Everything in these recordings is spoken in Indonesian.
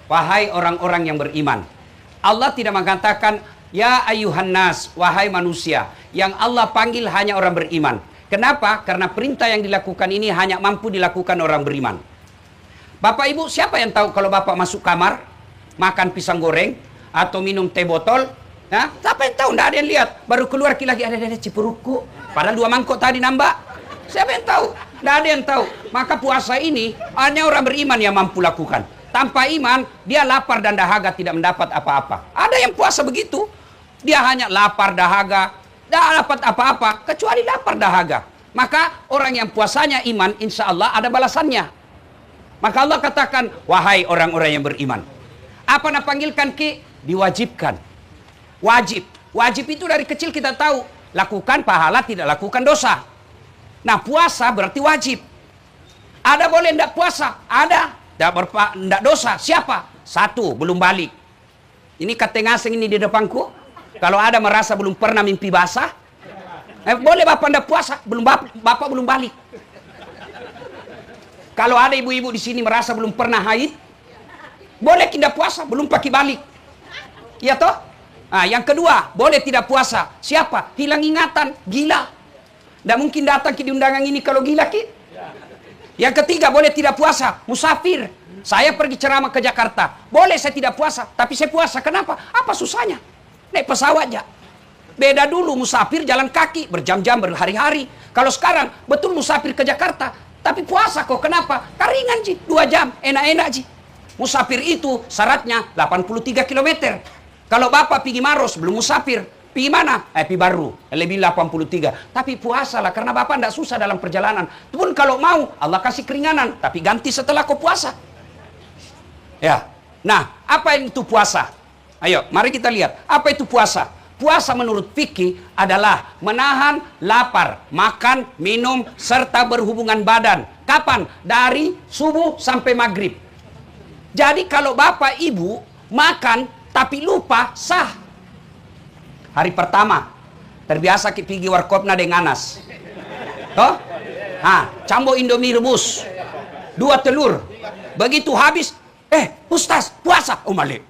wahai orang-orang yang beriman. Allah tidak mengatakan, ya ayuhan nas, wahai manusia. Yang Allah panggil hanya orang beriman. Kenapa? Karena perintah yang dilakukan ini hanya mampu dilakukan orang beriman. Bapak Ibu, siapa yang tahu kalau Bapak masuk kamar, makan pisang goreng, atau minum teh botol? Nah, siapa yang tahu? Nggak ada yang lihat. Baru keluar lagi, ada cipuruku. Padahal 2 mangkok tadi nambah. Siapa yang tahu? Nggak ada yang tahu. Maka puasa ini hanya orang beriman yang mampu lakukan. Tanpa iman, dia lapar dan dahaga tidak mendapat apa-apa. Ada yang puasa begitu. Dia hanya lapar, dahaga, tidak dapat apa-apa, kecuali lapar, dahaga. Maka orang yang puasanya iman, insya Allah ada balasannya. Maka Allah katakan, wahai orang-orang yang beriman. Apa nak panggilkan ki? Diwajibkan. Wajib. Wajib itu dari kecil kita tahu. Lakukan pahala, tidak lakukan dosa. Nah, puasa berarti wajib. Ada boleh tidak puasa? Ada. Tidak dosa. Siapa? 1, belum balik. Ini kateng asing ini di depanku. Kalau ada merasa belum pernah mimpi basah, boleh bapak tidak puasa. Bapak belum balik. Kalau ada ibu-ibu di sini merasa belum pernah haid, boleh tidak puasa, belum pakai balik. Iya toh? Nah, yang kedua, boleh tidak puasa. Siapa? Hilang ingatan, gila. Tidak mungkin datang ke undangan ini kalau gila ki. Yang ketiga, boleh tidak puasa, musafir. Saya pergi ceramah ke Jakarta. Boleh saya tidak puasa, tapi saya puasa. Kenapa? Apa susahnya? Naik pesawat aja. Beda dulu musafir jalan kaki, berjam-jam, berhari-hari. Kalau sekarang, betul musafir ke Jakarta, tapi puasa kok. Kenapa? Karingan ji, 2 jam, enak-enak ji. Musafir itu syaratnya 83 km. Kalau bapak pergi Maros, belum musafir. Pergi mana? Pergi Baru, lebih 83. Tapi puasalah, karena bapak tidak susah dalam perjalanan. Pun kalau mau, Allah kasih keringanan. Tapi ganti setelah kau puasa. Ya. Nah, apa yang itu puasa? Ayo, mari kita lihat. Apa itu puasa? Puasa menurut fikih adalah menahan lapar, makan, minum, serta berhubungan badan. Kapan? Dari subuh sampai maghrib. Jadi kalau bapak ibu makan tapi lupa, sah. Hari pertama terbiasa pergi warkopna dengan Anas. Toh? Cambo Indomie rebus, 2 telur. Begitu habis, Ustaz, puasa. Malik.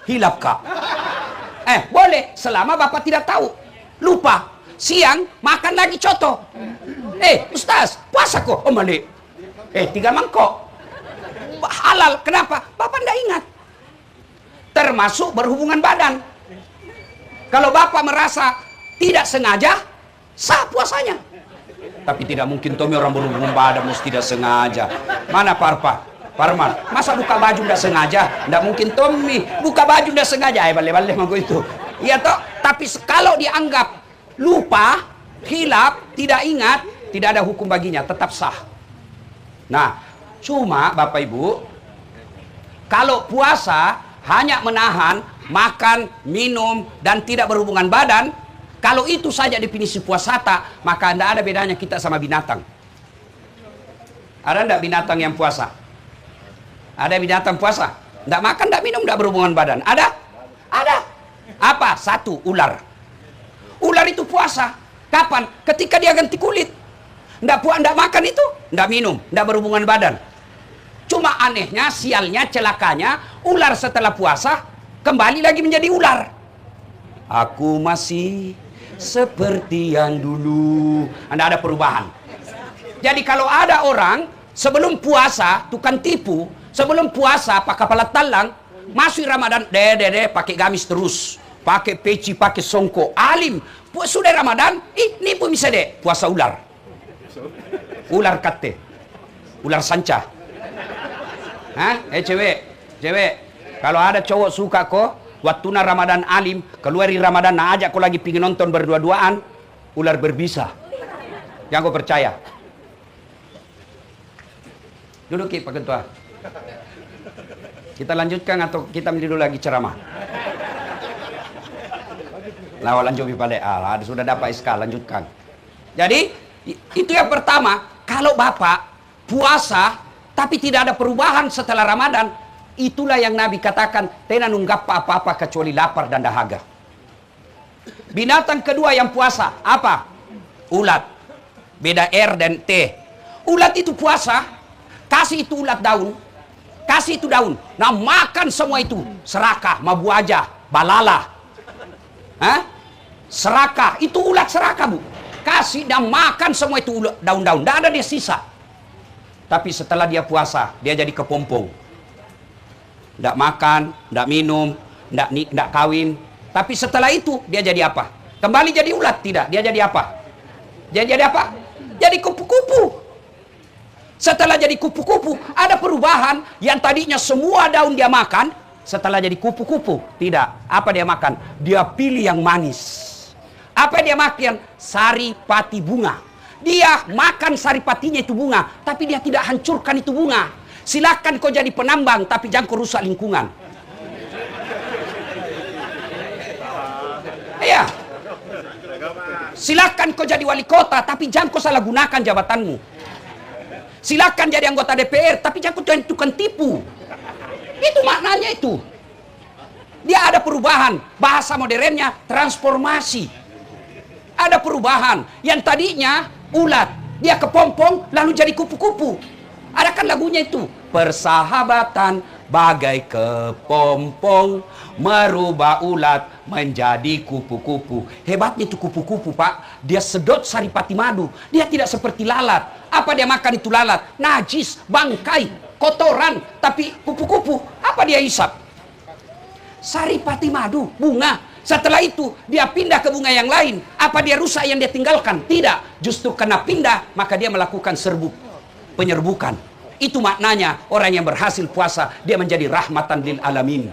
Hilap kak. Boleh selama bapak tidak tahu. Lupa. Siang makan lagi coto. Ustaz, puasa kok. Malik. 3 mangkok. Halal. Kenapa? Bapak tidak ingat. Termasuk berhubungan badan. Kalau bapak merasa tidak sengaja, sah puasanya. Tapi tidak mungkin Tommy orang berhubungan badan mesti tidak sengaja. Mana Parman, masa buka baju tidak sengaja? Tidak mungkin Tommy buka baju tidak sengaja. Balik-balik mangko itu. Iya toh? Tapi kalau dianggap lupa, hilap, tidak ingat, tidak ada hukum baginya, tetap sah. Nah, cuma Bapak Ibu, kalau puasa hanya menahan makan, minum, dan tidak berhubungan badan, kalau itu saja definisi puasata, maka tidak ada bedanya kita sama binatang. Ada tidak binatang yang puasa? Ada binatang puasa? Tidak makan, tidak minum, tidak berhubungan badan. Ada? Ada. Apa? 1, ular. Ular itu puasa. Kapan? Ketika dia ganti kulit. Tidak makan itu, tidak minum, tidak berhubungan badan. Cuma anehnya, sialnya, celakanya, ular setelah puasa kembali lagi menjadi ular. Aku masih seperti yang dulu. Anda ada perubahan. Jadi kalau ada orang sebelum puasa tukang tipu, sebelum puasa pakai kepala talang, masuk Ramadan, pakai gamis terus, pakai peci, pakai songko, alim. Sudah Ramadan, nipu bisa puasa ular. Ular kate, ular sanca. Cewek, kalau ada cowok suka kok, waktu Ramadan alim, keluar di Ramadan, ajak kau lagi pingin nonton berdua-duaan, ular berbisa. Yang kau percaya. Duduk Pak Ketua. Kita lanjutkan atau kita dulu lagi ceramah? Lanjut pada sudah dapat SK, lanjutkan. Jadi itu yang pertama. Kalau Bapak puasa tapi tidak ada perubahan setelah Ramadan, itulah yang Nabi katakan tena nunggap apa-apa kecuali lapar dan dahaga. Binatang kedua yang puasa apa? Ulat. Beda R dan T. Ulat itu puasa, kasih itu ulat daun, Kasih itu daun. Nah, makan semua itu. Serakah, mabu aja, balala. Hah? Serakah, itu ulat serakah, Bu. Kasih dan makan semua itu daun-daun. Tidak ada dia sisa. Tapi setelah dia puasa, dia jadi kepompong. Tidak makan, tidak minum, tidak kawin. Tapi setelah itu, dia jadi apa? Kembali jadi ulat? Tidak. Dia jadi apa? Dia jadi apa? Jadi kupu-kupu. Setelah jadi kupu-kupu, ada perubahan. Yang tadinya semua daun dia makan, setelah jadi kupu-kupu, tidak. Apa dia makan? Dia pilih yang manis. Apa dia makan? Saripati bunga. Dia makan saripatinya itu bunga, tapi dia tidak hancurkan itu bunga. Silakan kau jadi penambang, tapi jangan kau rusak lingkungan. Iya. Silakan kau jadi wali kota, tapi jangan kau salah gunakan jabatanmu. Silakan jadi anggota DPR, tapi jangan kau tukang tipu. Itu maknanya itu. Dia ada perubahan. Bahasa modernnya transformasi. Ada perubahan. Yang tadinya ulat, dia kepompong lalu jadi kupu-kupu. Ada kan lagunya itu. Persahabatan bagai kepompong merubah ulat menjadi kupu-kupu. Hebatnya itu kupu-kupu, Pak. Dia sedot saripati madu. Dia tidak seperti lalat. Apa dia makan itu lalat? Najis, bangkai, kotoran. Tapi kupu-kupu, apa dia hisap? Saripati madu, bunga. Setelah itu, dia pindah ke bunga yang lain. Apa dia rusak yang dia tinggalkan? Tidak. Justru karena pindah, maka dia melakukan penyerbukan. Itu maknanya orang yang berhasil puasa, dia menjadi rahmatan lil alamin.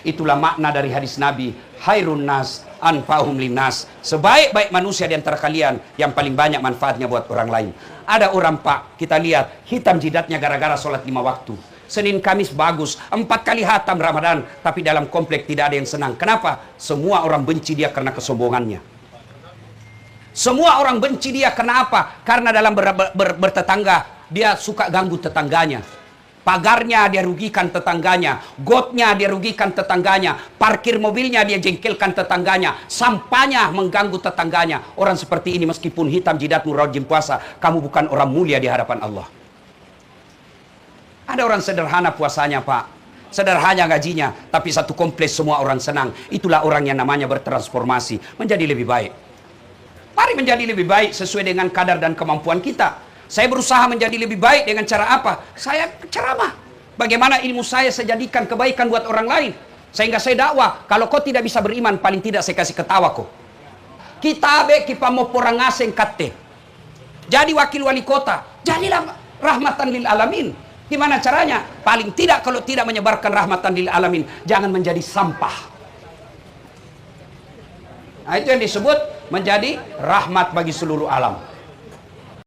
Itulah makna dari hadis Nabi, khairun nas anfa'uhum linnas. Sebaik-baik manusia di antara kalian yang paling banyak manfaatnya buat orang lain. Ada orang, Pak, kita lihat hitam jidatnya gara-gara sholat 5 waktu. Senin Kamis bagus, 4 kali hatam Ramadan, tapi dalam komplek tidak ada yang senang. Kenapa? Semua orang benci dia karena kesombongannya. Semua orang benci dia karena apa? Karena dalam bertetangga, dia suka ganggu tetangganya. Pagarnya dia rugikan tetangganya, gotnya dia rugikan tetangganya, parkir mobilnya dia jengkelkan tetangganya, sampahnya mengganggu tetangganya. Orang seperti ini meskipun hitam jidatmu rajin puasa, kamu bukan orang mulia di hadapan Allah. Ada orang sederhana puasanya, Pak, sederhana gajinya, tapi satu kompleks semua orang senang. Itulah orang yang namanya bertransformasi menjadi lebih baik. Mari menjadi lebih baik sesuai dengan kadar dan kemampuan kita. Saya berusaha menjadi lebih baik dengan cara apa? Saya ceramah. Bagaimana ilmu saya jadikan kebaikan buat orang lain. Sehingga saya dakwah. Kalau kau tidak bisa beriman, paling tidak saya kasih ketawa kau. Kita be kipa mau porang asing kate. Jadi wakil wali kota. Jadilah rahmatan lil alamin. Gimana caranya? Paling tidak kalau tidak menyebarkan rahmatan lil alamin, jangan menjadi sampah. Nah, itu yang disebut menjadi rahmat bagi seluruh alam.